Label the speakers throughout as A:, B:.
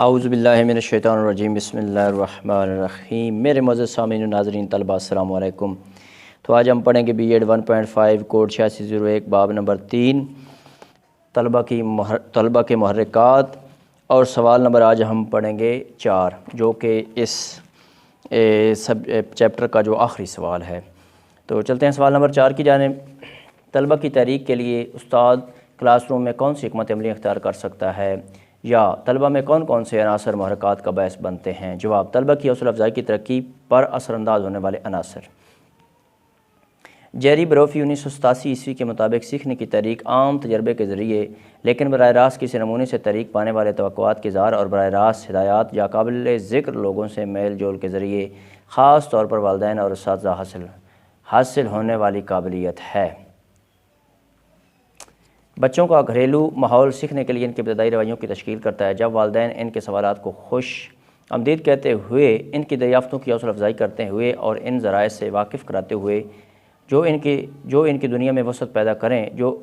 A: اعوذ باللہ من الشیطان الرجیم، بسم اللہ الرحمن الرحیم۔ میرے معزز سامعین و ناظرین طلبہ، السلام علیکم۔ تو آج ہم پڑھیں گے B.Ed 1.5 کوڈ 8601 باب نمبر 3 طلبہ کے محرکات، اور سوال نمبر آج ہم پڑھیں گے 4، جو کہ اس سب چیپٹر کا جو آخری سوال ہے۔ تو چلتے ہیں سوال نمبر 4 کی جانب۔ طلبہ کی تحریک کے لیے استاد کلاس روم میں کون سی حکمت عملی اختیار کر سکتا ہے، یا طلبہ میں کون کون سے عناصر محرکات کا باعث بنتے ہیں؟ جواب: طلبہ کی حوصلہ افزائی کی ترقی پر اثر انداز ہونے والے عناصر۔ جیری بروفی 1987 کے مطابق سیکھنے کی تحریک عام تجربے کے ذریعے لیکن براہ راست کسی نمونے سے تحریک پانے والے توقعات کے اظہار اور براہ راست ہدایات یا قابل ذکر لوگوں سے میل جول کے ذریعے خاص طور پر والدین اور اساتذہ حاصل ہونے والی قابلیت ہے۔ بچوں کا گھریلو ماحول سیکھنے کے لیے ان کے ابتدائی رویوں کی تشکیل کرتا ہے۔ جب والدین ان کے سوالات کو خوش آمدید کہتے ہوئے، ان کی دریافتوں کی حوصلہ افزائی کرتے ہوئے اور ان ذرائع سے واقف کراتے ہوئے جو ان کی دنیا میں وسعت پیدا کریں، جو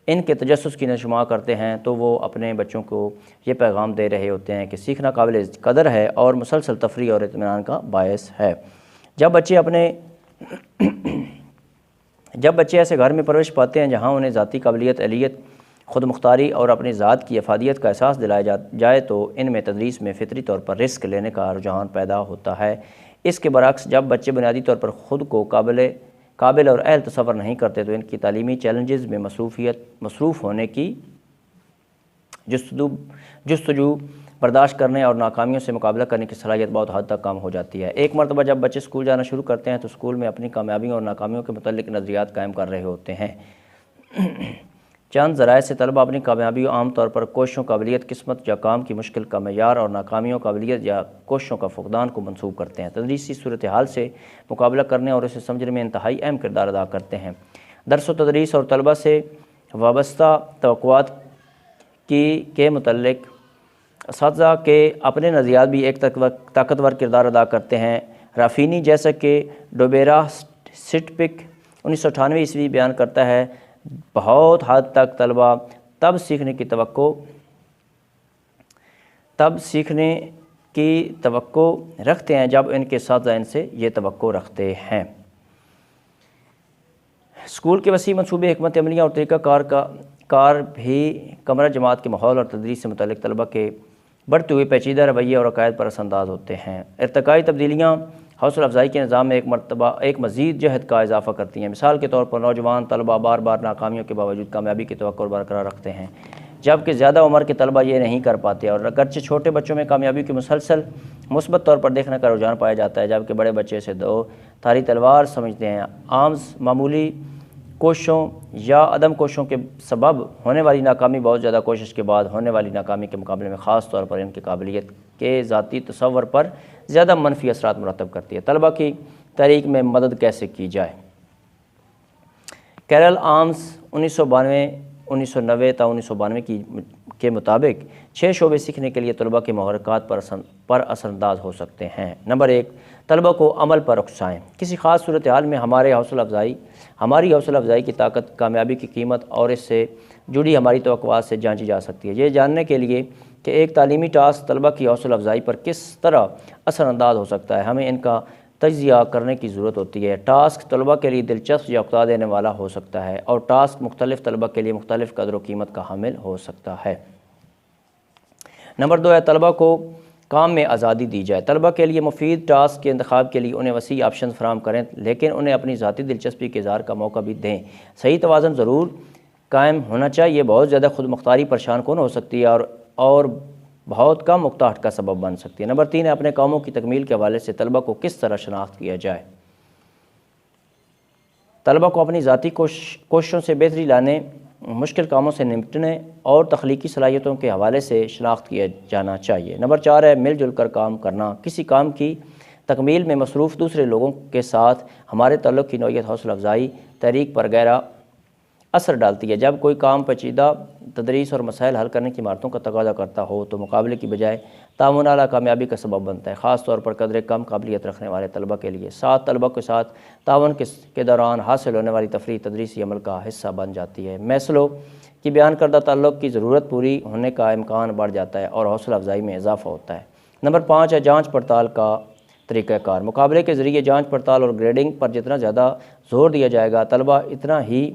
A: ان کے تجسس کی نشوما کرتے ہیں، تو وہ اپنے بچوں کو یہ پیغام دے رہے ہوتے ہیں کہ سیکھنا قابل قدر ہے اور مسلسل تفریح اور اطمینان کا باعث ہے۔ جب بچے ایسے گھر میں پرورش پاتے ہیں جہاں انہیں ذاتی قابلیت، اہلیت، خود مختاری اور اپنی ذات کی افادیت کا احساس دلایا جائے تو ان میں تدریس میں فطری طور پر رسک لینے کا رجحان پیدا ہوتا ہے۔ اس کے برعکس جب بچے بنیادی طور پر خود کو قابل اور اہل تصور نہیں کرتے تو ان کی تعلیمی چیلنجز میں مصروف ہونے کی جستجو برداشت کرنے اور ناکامیوں سے مقابلہ کرنے کی صلاحیت بہت حد تک کم ہو جاتی ہے۔ ایک مرتبہ جب بچے اسکول جانا شروع کرتے ہیں تو اسکول میں اپنی کامیابیوں اور ناکامیوں کے متعلق نظریات قائم کر رہے ہوتے ہیں۔ چند ذرائع سے طلبہ اپنی کامیابیوں، عام طور پر کوششوں، قابلیت، قسمت یا کام کی مشکل کا معیار، اور ناکامیوں، قابلیت یا کوششوں کا فقدان کو منسوب کرتے ہیں۔ تدریسی صورتحال سے مقابلہ کرنے اور اسے سمجھنے میں انتہائی اہم کردار ادا کرتے ہیں۔ درس و تدریس اور طلبہ سے وابستہ توقعات کے متعلق اساتذہ کے اپنے نظریات بھی ایک طاقتور کردار ادا کرتے ہیں۔ رافینی جیسا کہ ڈوبیرا سٹپک 1998 بیان کرتا ہے، بہت حد تک طلبہ تب سیکھنے کی توقع رکھتے ہیں جب ان کے اساتذہ ان سے یہ توقع رکھتے ہیں۔ اسکول کے وسیع منصوبے، حکمت عملیاں اور طریقہ کار بھی کمرہ جماعت کے ماحول اور تدریس سے متعلق طلبہ کے بڑھتے ہوئے پیچیدہ رویے اور عقائد پر اثر انداز ہوتے ہیں۔ ارتقائی تبدیلیاں حوصلہ افزائی کے نظام میں ایک مزید جہد کا اضافہ کرتی ہیں۔ مثال کے طور پر نوجوان طلبہ بار بار ناکامیوں کے باوجود کامیابی کی توقع برقرار رکھتے ہیں، جبکہ زیادہ عمر کے طلبہ یہ نہیں کر پاتے، اور اگرچہ چھوٹے بچوں میں کامیابی کی مسلسل مثبت طور پر دیکھنے کا رجحان پایا جاتا ہے، جبکہ بڑے بچے اسے دو تھاری تلوار سمجھتے ہیں۔ معمولی کوششوں یا عدم کوششوں کے سبب ہونے والی ناکامی بہت زیادہ کوشش کے بعد ہونے والی ناکامی کے مقابلے میں خاص طور پر ان کی قابلیت کے ذاتی تصور پر زیادہ منفی اثرات مرتب کرتی ہے۔ طلبہ کی تحریک میں مدد کیسے کی جائے؟ کیرل آمز 1990 تا 1992 کے مطابق 6 شعبے سیکھنے کے لیے طلبہ کے محرکات پر اثر انداز ہو سکتے ہیں۔ نمبر 1، طلبہ کو عمل پر اکسائیں۔ کسی خاص صورتحال میں ہماری حوصلہ افزائی کی طاقت، کامیابی کی قیمت اور اس سے جڑی ہماری توقعات سے جانچی جا سکتی ہے۔ یہ جاننے کے لیے کہ ایک تعلیمی ٹاسک طلبہ کی حوصلہ افزائی پر کس طرح اثر انداز ہو سکتا ہے، ہمیں ان کا تجزیہ کرنے کی ضرورت ہوتی ہے۔ ٹاسک طلبہ کے لیے دلچسپ یا اکتا دینے والا ہو سکتا ہے، اور ٹاسک مختلف طلبہ کے لیے مختلف قدر و قیمت کا حامل ہو سکتا ہے۔ نمبر 2 ہے، طلبہ کو کام میں آزادی دی جائے۔ طلبہ کے لیے مفید ٹاسک کے انتخاب کے لیے انہیں وسیع آپشنز فراہم کریں، لیکن انہیں اپنی ذاتی دلچسپی کے اظہار کا موقع بھی دیں۔ صحیح توازن ضرور قائم ہونا چاہیے۔ بہت زیادہ خود مختاری پریشان کن ہو سکتی ہے اور بہت کم اکتاہٹ کا سبب بن سکتی ہے۔ نمبر 3 ہے، اپنے کاموں کی تکمیل کے حوالے سے طلبہ کو کس طرح شناخت کیا جائے۔ طلبہ کو اپنی ذاتی کوششوں سے بہتری لانے، مشکل کاموں سے نمٹنے اور تخلیقی صلاحیتوں کے حوالے سے شناخت کیا جانا چاہیے۔ نمبر 4 ہے، مل جل کر کام کرنا۔ کسی کام کی تکمیل میں مصروف دوسرے لوگوں کے ساتھ ہمارے تعلق کی نوعیت حوصلہ افزائی تحریک پر گہرا اثر ڈالتی ہے۔ جب کوئی کام پیچیدہ تدریس اور مسائل حل کرنے کی مہارتوں کا تقاضا کرتا ہو تو مقابلے کی بجائے تعاون اعلیٰ کامیابی کا سبب بنتا ہے، خاص طور پر قدر کم قابلیت رکھنے والے طلبہ کے لیے۔ طلبہ کے ساتھ تعاون کے دوران حاصل ہونے والی تفریح تدریسی عمل کا حصہ بن جاتی ہے۔ میسلو کہ بیان کردہ تعلق کی ضرورت پوری ہونے کا امکان بڑھ جاتا ہے اور حوصلہ افزائی میں اضافہ ہوتا ہے۔ نمبر 5 ہے جانچ پڑتال کا طریقہ کار۔ مقابلے کے ذریعے جانچ پڑتال اور گریڈنگ پر جتنا زیادہ زور دیا جائے گا، طلبہ اتنا ہی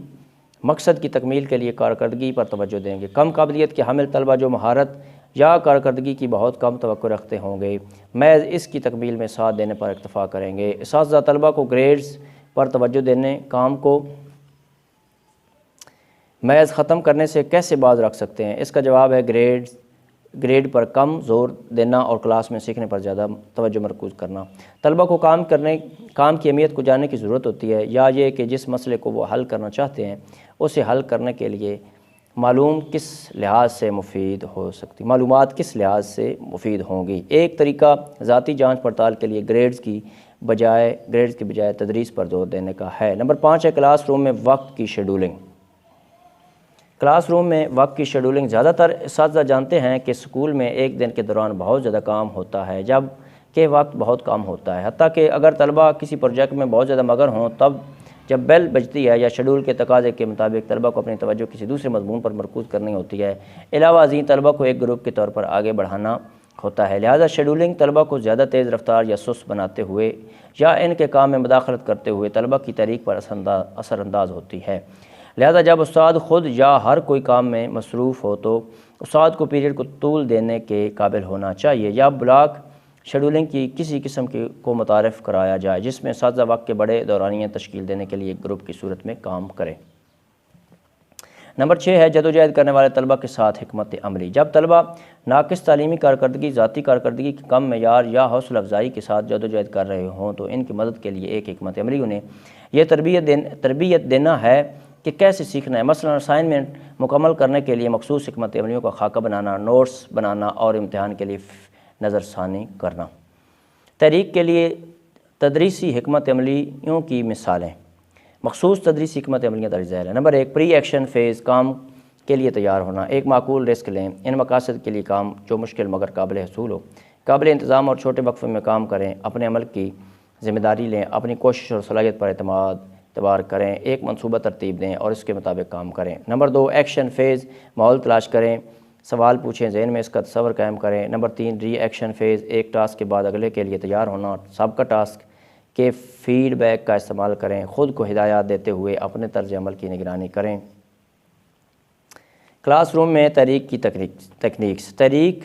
A: مقصد کی تکمیل کے لیے کارکردگی پر توجہ دیں گے۔ کم قابلیت کے حامل طلبہ جو مہارت یا کارکردگی کی بہت کم توقع رکھتے ہوں گے، محض اس کی تکمیل میں ساتھ دینے پر اکتفا کریں گے۔ اساتذہ طلبہ کو گریڈز پر توجہ دینے کام کو محض ختم کرنے سے کیسے باز رکھ سکتے ہیں؟ اس کا جواب ہے گریڈ پر کم زور دینا اور کلاس میں سیکھنے پر زیادہ توجہ مرکوز کرنا۔ طلبہ کو کام کی اہمیت کو جاننے کی ضرورت ہوتی ہے، یا یہ کہ جس مسئلے کو وہ حل کرنا چاہتے ہیں اسے حل کرنے کے لیے معلومات کس لحاظ سے مفید ہوں گی۔ ایک طریقہ ذاتی جانچ پڑتال کے لیے گریڈز کی بجائے تدریس پر زور دینے کا ہے۔ نمبر 5 ہے کلاس روم میں وقت کی شیڈولنگ۔ کلاس روم میں وقت کی شیڈولنگ۔ زیادہ تر اساتذہ جانتے ہیں کہ اسکول میں ایک دن کے دوران بہت زیادہ کام ہوتا ہے، جب کہ وقت بہت کم ہوتا ہے۔ حتیٰ کہ اگر طلبہ کسی پروجیکٹ میں بہت زیادہ مگن ہوں، تب جب بیل بجتی ہے یا شیڈول کے تقاضے کے مطابق طلبہ کو اپنی توجہ کسی دوسرے مضمون پر مرکوز کرنی ہوتی ہے، علاوہ ازیں طلبہ کو ایک گروپ کے طور پر آگے بڑھانا ہوتا ہے۔ لہذا شیڈولنگ طلبہ کو زیادہ تیز رفتار یا سست بناتے ہوئے یا ان کے کام میں مداخلت کرتے ہوئے طلبہ کی تحریک پر اثر انداز ہوتی ہے۔ لہذا جب استاد خود یا ہر کوئی کام میں مصروف ہو تو استاد کو پیریڈ کو طول دینے کے قابل ہونا چاہیے، یا بلاک شیڈولنگ کی کسی قسم کو متعارف کرایا جائے جس میں اساتذہ وقت کے بڑے دورانیے تشکیل دینے کے لیے ایک گروپ کی صورت میں کام کریں۔ نمبر 6 ہے جدوجہد کرنے والے طلبہ کے ساتھ حکمت عملی۔ جب طلبہ ناقص تعلیمی کارکردگی، ذاتی کارکردگی کی کم معیار یا حوصلہ افزائی کے ساتھ جدوجہد کر رہے ہوں تو ان کی مدد کے لیے ایک حکمت عملی انہیں یہ تربیت دینا ہے کہ کیسے سیکھنا ہے۔ مثلا اسائنمنٹ مکمل کرنے کے لیے مخصوص حکمت عملیوں کا خاکہ بنانا، نوٹس بنانا اور امتحان کے لیے نظر ثانی کرنا۔ تحریک کے لیے تدریسی حکمت عملیوں کی مثالیں۔ مخصوص تدریسی حکمت عملیاں درج ذیل ہیں۔ نمبر 1 پری ایکشن فیز، کام کے لیے تیار ہونا۔ ایک معقول رسک لیں، ان مقاصد کے لیے کام جو مشکل مگر قابل حصول ہو، قابل انتظام اور چھوٹے وقفے میں کام کریں۔ اپنے عمل کی ذمہ داری لیں، اپنی کوشش اور صلاحیت پر اعتبار کریں، ایک منصوبہ ترتیب دیں اور اس کے مطابق کام کریں۔ نمبر 2 ایکشن فیز، ماحول تلاش کریں، سوال پوچھیں، ذہن میں اس کا تصور قائم کریں۔ نمبر 3 ری ایکشن فیز، ایک ٹاسک کے بعد اگلے کے لیے تیار ہونا اور سابقہ ٹاسک کے فیڈ بیک کا استعمال کریں۔ خود کو ہدایات دیتے ہوئے اپنے طرز عمل کی نگرانی کریں۔ کلاس روم میں تحریک کی تکنیکس۔ تحریک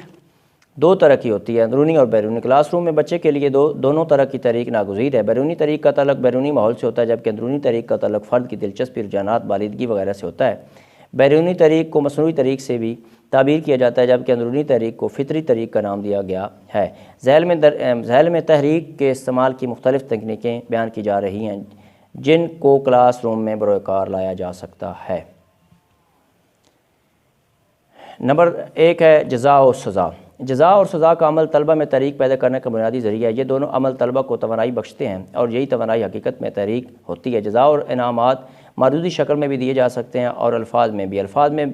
A: 2 طرح کی ہوتی ہے، اندرونی اور بیرونی۔ کلاس روم میں بچے کے لیے دونوں طرح کی تحریک ناگزیر ہے۔ بیرونی تحریک کا تعلق بیرونی ماحول سے ہوتا ہے، جبکہ اندرونی تحریک کا تعلق فرد کی دلچسپی، رجحانات، بالیدگی وغیرہ سے ہوتا ہے۔ بیرونی تحریک کو مصنوعی تحریک سے بھی تعبیر کیا جاتا ہے، جبکہ اندرونی تحریک کو فطری تحریک کا نام دیا گیا ہے۔ ذیل میں تحریک کے استعمال کی مختلف تکنیکیں بیان کی جا رہی ہیں جن کو کلاس روم میں بروئے کار لایا جا سکتا ہے۔ نمبر 1 ہے جزا و سزا۔ جزا اور سزا کا عمل طلبہ میں تحریک پیدا کرنے کا بنیادی ذریعہ ہے۔ یہ دونوں عمل طلبہ کو توانائی بخشتے ہیں اور یہی توانائی حقیقت میں تحریک ہوتی ہے۔ جزا اور انعامات معدودی شکل میں بھی دیے جا سکتے ہیں اور الفاظ میں بھی۔ الفاظ میں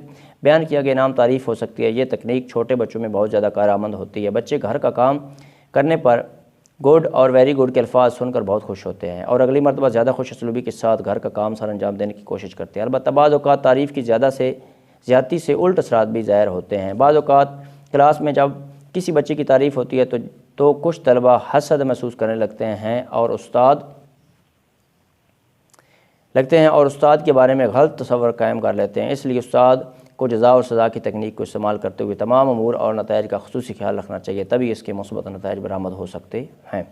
A: بیان کیا گیا انعام تعریف ہو سکتی ہے۔ یہ تکنیک چھوٹے بچوں میں بہت زیادہ کارآمد ہوتی ہے۔ بچے گھر کا کام کرنے پر گڈ اور ویری گڈ کے الفاظ سن کر بہت خوش ہوتے ہیں اور اگلی مرتبہ زیادہ خوش اسلوبی کے ساتھ گھر کا کام سر انجام دینے کی کوشش کرتے ہیں۔ البتہ بعض اوقات تعریف کی زیادتی سے الٹ اثرات بھی ظاہر ہوتے ہیں۔ بعض اوقات کلاس میں جب کسی بچے کی تعریف ہوتی ہے تو کچھ طلبہ حسد محسوس کرنے لگتے ہیں اور استاد کے بارے میں غلط تصور قائم کر لیتے ہیں۔ اس لیے استاد کو جزا اور سزا کی تکنیک کو استعمال کرتے ہوئے تمام امور اور نتائج کا خصوصی خیال رکھنا چاہیے، تبھی اس کے مثبت نتائج برآمد ہو سکتے ہیں۔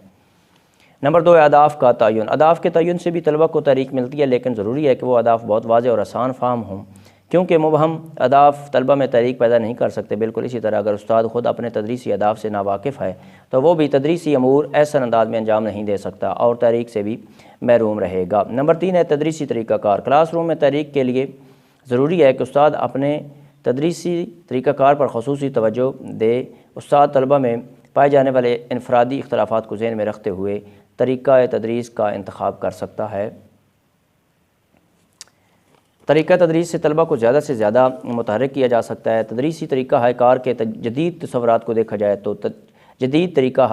A: نمبر 2 اہداف کا تعین۔ اہداف کے تعین سے بھی طلبہ کو تحریک ملتی ہے، لیکن ضروری ہے کہ وہ اہداف بہت واضح اور آسان فہم ہوں، کیونکہ مبہم اہداف طلبہ میں تحریک پیدا نہیں کر سکتے۔ بالکل اسی طرح اگر استاد خود اپنے تدریسی اہداف سے ناواقف ہے تو وہ بھی تدریسی امور احسن انداز میں انجام نہیں دے سکتا اور تحریک سے بھی محروم رہے گا۔ نمبر 3 ہے تدریسی طریقہ کار۔ کلاس روم میں تحریک کے لیے ضروری ہے کہ استاد اپنے تدریسی طریقہ کار پر خصوصی توجہ دے۔ استاد طلبہ میں پائے جانے والے انفرادی اختلافات کو ذہن میں رکھتے ہوئے طریقہ تدریس کا انتخاب کر سکتا ہے۔ طریقہ تدریس سے طلبہ کو زیادہ سے زیادہ متحرک کیا جا سکتا ہے۔ تدریسی طریقہ کار کے جدید تصورات کو دیکھا جائے تو جدید طریقہ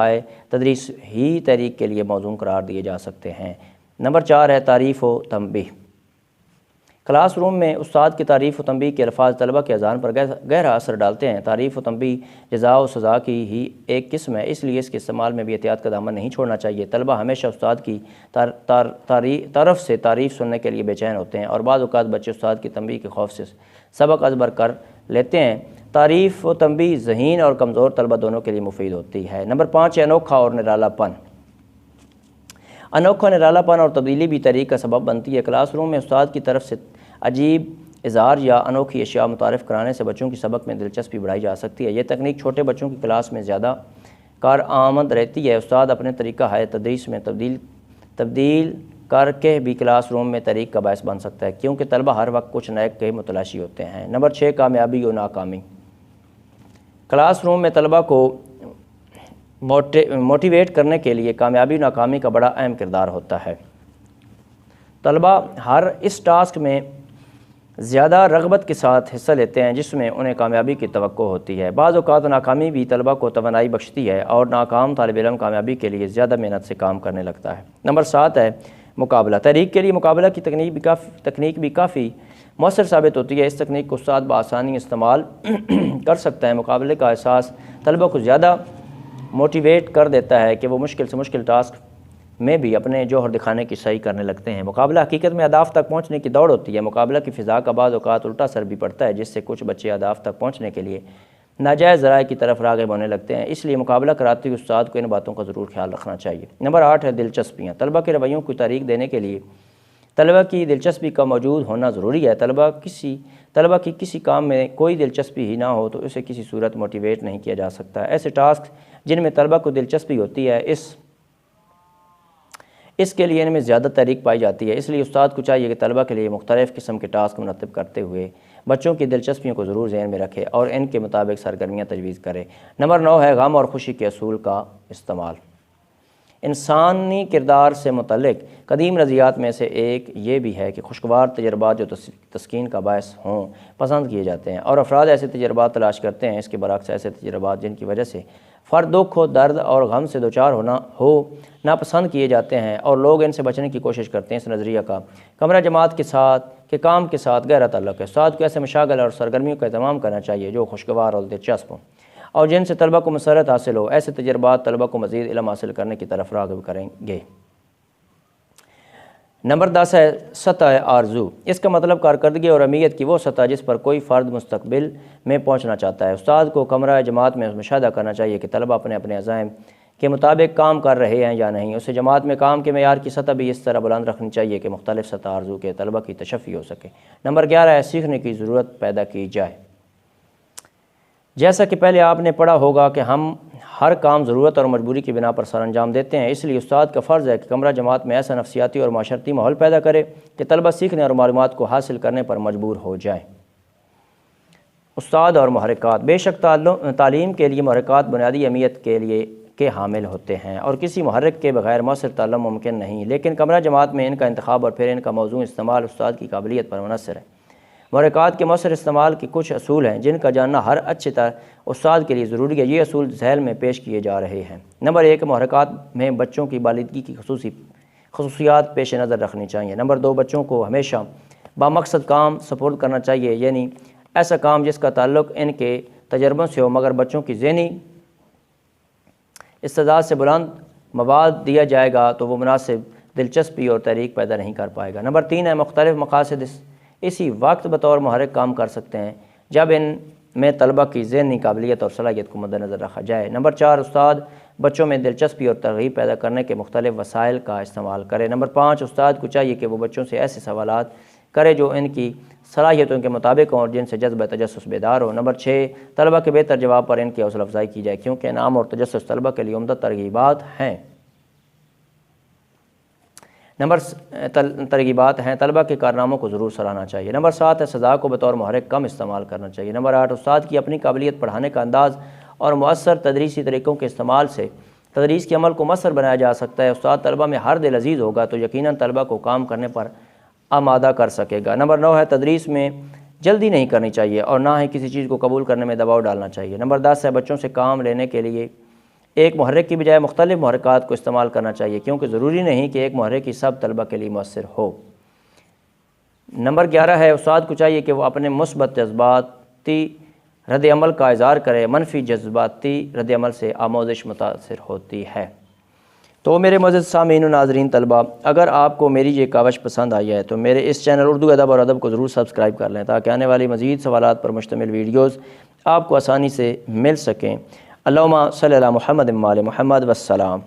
A: تدریس ہی تحریک کے لیے موزوں قرار دیے جا سکتے ہیں۔ نمبر 4 ہے تعریف و تنبیہ۔ کلاس روم میں استاد کی تعریف و تنبیہ کے الفاظ طلبہ کے اذہان پر گہرا اثر ڈالتے ہیں۔ تعریف و تنبیہ جزا و سزا کی ہی ایک قسم ہے، اس لیے اس کے استعمال میں بھی احتیاط کا دامن نہیں چھوڑنا چاہیے۔ طلبہ ہمیشہ استاد کی طرف سے تعریف سننے کے لیے بے چین ہوتے ہیں، اور بعض اوقات بچے استاد کی تنبیہ کے خوف سے سبق ازبر کر لیتے ہیں۔ تعریف و تنبیہ ذہین اور کمزور طلبہ دونوں کے لیے مفید ہوتی ہے۔ نمبر 5 ہے انوکھا اور نرالا پن۔ انوکھا، نرالا پن اور تبدیلی بھی تحریک کا سبب بنتی ہے۔ کلاس روم میں استاد کی طرف سے عجیب اظہار یا انوکھی اشیاء متعارف کرانے سے بچوں کی سبق میں دلچسپی بڑھائی جا سکتی ہے۔ یہ تکنیک چھوٹے بچوں کی کلاس میں زیادہ کارآمد رہتی ہے۔ استاد اپنے طریقہ تدریس میں تبدیل کر کے بھی کلاس روم میں تحریک کا باعث بن سکتا ہے، کیونکہ طلبہ ہر وقت کچھ نئے کے متلاشی ہوتے ہیں۔ نمبر 6 کامیابی و ناکامی۔ کلاس روم میں طلبہ کو موٹیویٹ کرنے کے لیے کامیابی و ناکامی کا بڑا اہم کردار ہوتا ہے۔ طلبہ ہر اس ٹاسک میں زیادہ رغبت کے ساتھ حصہ لیتے ہیں جس میں انہیں کامیابی کی توقع ہوتی ہے۔ بعض اوقات ناکامی بھی طلبہ کو توانائی بخشتی ہے اور ناکام طالب علم کامیابی کے لیے زیادہ محنت سے کام کرنے لگتا ہے۔ نمبر 7 ہے مقابلہ۔ تحریک کے لیے مقابلہ کی تکنیک بھی کافی مؤثر ثابت ہوتی ہے۔ اس تکنیک کو استاد بآسانی استعمال کر سکتا ہے۔ مقابلے کا احساس طلبہ کو زیادہ موٹیویٹ کر دیتا ہے کہ وہ مشکل سے مشکل ٹاسک میں بھی اپنے جوہر دکھانے کی صحیح کرنے لگتے ہیں۔ مقابلہ حقیقت میں اہداف تک پہنچنے کی دوڑ ہوتی ہے۔ مقابلہ کی فضا کا بعض اوقات الٹا اثر بھی پڑتا ہے، جس سے کچھ بچے اہداف تک پہنچنے کے لیے ناجائز ذرائع کی طرف راغب ہونے لگتے ہیں۔ اس لیے مقابلہ کراتے ہوئے استاد کو ان باتوں کا ضرور خیال رکھنا چاہیے۔ نمبر 8 ہے دلچسپیاں۔ طلبہ کے رویوں کو تحریک دینے کے لیے طلبہ کی دلچسپی کا موجود ہونا ضروری ہے۔ طلبہ کی کسی کام میں کوئی دلچسپی ہی نہ ہو تو اسے کسی صورت موٹیویٹ نہیں کیا جا سکتا۔ ایسے ٹاسک جن میں طلبہ کو دلچسپی ہوتی ہے اس کے لیے ان میں زیادہ تحریک پائی جاتی ہے۔ اس لیے استاد کو چاہیے کہ طلبہ کے لیے مختلف قسم کے ٹاسک مرتب کرتے ہوئے بچوں کی دلچسپیوں کو ضرور ذہن میں رکھے اور ان کے مطابق سرگرمیاں تجویز کرے۔ نمبر 9 ہے غم اور خوشی کے اصول کا استعمال۔ انسانی کردار سے متعلق قدیم نظریات میں سے ایک یہ بھی ہے کہ خوشگوار تجربات جو تسکین کا باعث ہوں پسند کیے جاتے ہیں، اور افراد ایسے تجربات تلاش کرتے ہیں۔ اس کے برعکس ایسے تجربات جن کی وجہ سے فرد دکھ و درد اور غم سے دوچار ناپسند کیے جاتے ہیں اور لوگ ان سے بچنے کی کوشش کرتے ہیں۔ اس نظریہ کا کمرہ جماعت کے کام کے ساتھ گہرا تعلق ہے۔ استاد کو ایسے مشاغل اور سرگرمیوں کا اہتمام کرنا چاہیے جو خوشگوار اور دلچسپ ہوں اور جن سے طلبہ کو مسرت حاصل ہو۔ ایسے تجربات طلبہ کو مزید علم حاصل کرنے کی طرف راغب کریں گے۔ نمبر 10 ہے سطح آرزو۔ اس کا مطلب کارکردگی اور اہمیت کی وہ سطح جس پر کوئی فرد مستقبل میں پہنچنا چاہتا ہے۔ استاد کو کمرہ جماعت میں مشاہدہ کرنا چاہیے کہ طلبہ اپنے عزائم کے مطابق کام کر رہے ہیں یا نہیں۔ اسے جماعت میں کام کے معیار کی سطح بھی اس طرح بلند رکھنی چاہیے کہ مختلف سطح آرزو کے طلبہ کی تشفی ہو سکے۔ نمبر 11 ہے سیکھنے کی ضرورت پیدا کی جائے۔ جیسا کہ پہلے آپ نے پڑھا ہوگا کہ ہم ہر کام ضرورت اور مجبوری کی بنا پر سر انجام دیتے ہیں، اس لیے استاد کا فرض ہے کہ کمرہ جماعت میں ایسا نفسیاتی اور معاشرتی ماحول پیدا کرے کہ طلبہ سیکھنے اور معلومات کو حاصل کرنے پر مجبور ہو جائیں۔ استاد اور محرکات۔ بے شک تعلیم کے لیے محرکات بنیادی اہمیت کے حامل ہوتے ہیں اور کسی محرک کے بغیر مؤثر تعلم ممکن نہیں، لیکن کمرہ جماعت میں ان کا انتخاب اور پھر ان کا موضوع استعمال استاد کی قابلیت پر منحصر ہے۔ محرکات کے مؤثر استعمال کے کچھ اصول ہیں جن کا جاننا ہر اچھے استاد کے لیے ضروری ہے۔ یہ اصول ذیل میں پیش کیے جا رہے ہیں۔ نمبر 1 محرکات میں بچوں کی بالغی کی خصوصیات پیش نظر رکھنی چاہیے۔ نمبر 2 بچوں کو ہمیشہ بامقصد کام سپرد کرنا چاہیے، یعنی ایسا کام جس کا تعلق ان کے تجربوں سے ہو مگر بچوں کی ذہنی استعداد سے بلند مواد دیا جائے گا تو وہ مناسب دلچسپی اور تحریک پیدا نہیں کر پائے گا۔ نمبر 3 ہے مختلف مقاصد اسی وقت بطور محرک کام کر سکتے ہیں جب ان میں طلبہ کی ذہنی قابلیت اور صلاحیت کو مد نظر رکھا جائے۔ نمبر 4 استاد بچوں میں دلچسپی اور ترغیب پیدا کرنے کے مختلف وسائل کا استعمال کرے۔ نمبر 5 استاد کو چاہیے کہ وہ بچوں سے ایسے سوالات کرے جو ان کی صلاحیتوں کے مطابق ہوں اور جن سے جذبہ تجسس بیدار ہو۔ نمبر 6 طلبہ کے بہتر جواب پر ان کی حوصلہ افزائی کی جائے، کیونکہ انعام اور تجسس طلبہ کے لیے عمدہ ترغیبات ہیں۔ طلبہ کے کارناموں کو ضرور سراہنا چاہیے۔ نمبر 7 ہے سزا کو بطور محرک کم استعمال کرنا چاہیے۔ نمبر 8 استاد کی اپنی قابلیت پڑھانے کا انداز اور مؤثر تدریسی طریقوں کے استعمال سے تدریس کے عمل کو مؤثر بنایا جا سکتا ہے۔ استاد طلبہ میں ہر دل عزیز ہوگا تو یقیناً طلبہ کو کام کرنے پر آمادہ کر سکے گا۔ نمبر 9 ہے تدریس میں جلدی نہیں کرنی چاہیے اور نہ ہی کسی چیز کو قبول کرنے میں دباؤ ڈالنا چاہیے۔ نمبر 10 ہے بچوں سے کام لینے کے لیے ایک محرک کی بجائے مختلف محرکات کو استعمال کرنا چاہیے، کیونکہ ضروری نہیں کہ ایک محرک ہی سب طلبہ کے لیے مؤثر ہو۔ نمبر 11 ہے استاد کو چاہیے کہ وہ اپنے مثبت جذباتی رد عمل کا اظہار کرے، منفی جذباتی رد عمل سے آموزش متاثر ہوتی ہے۔ تو میرے معزز سامعین و ناظرین طلبہ، اگر آپ کو میری یہ کاوش پسند آئی ہے تو میرے اس چینل اردو ادب اور ادب کو ضرور سبسکرائب کر لیں تاکہ آنے والی مزید سوالات پر مشتمل ویڈیوز آپ کو آسانی سے مل سکیں۔ اللہم صلی علی محمد و آل محمد، والسلام۔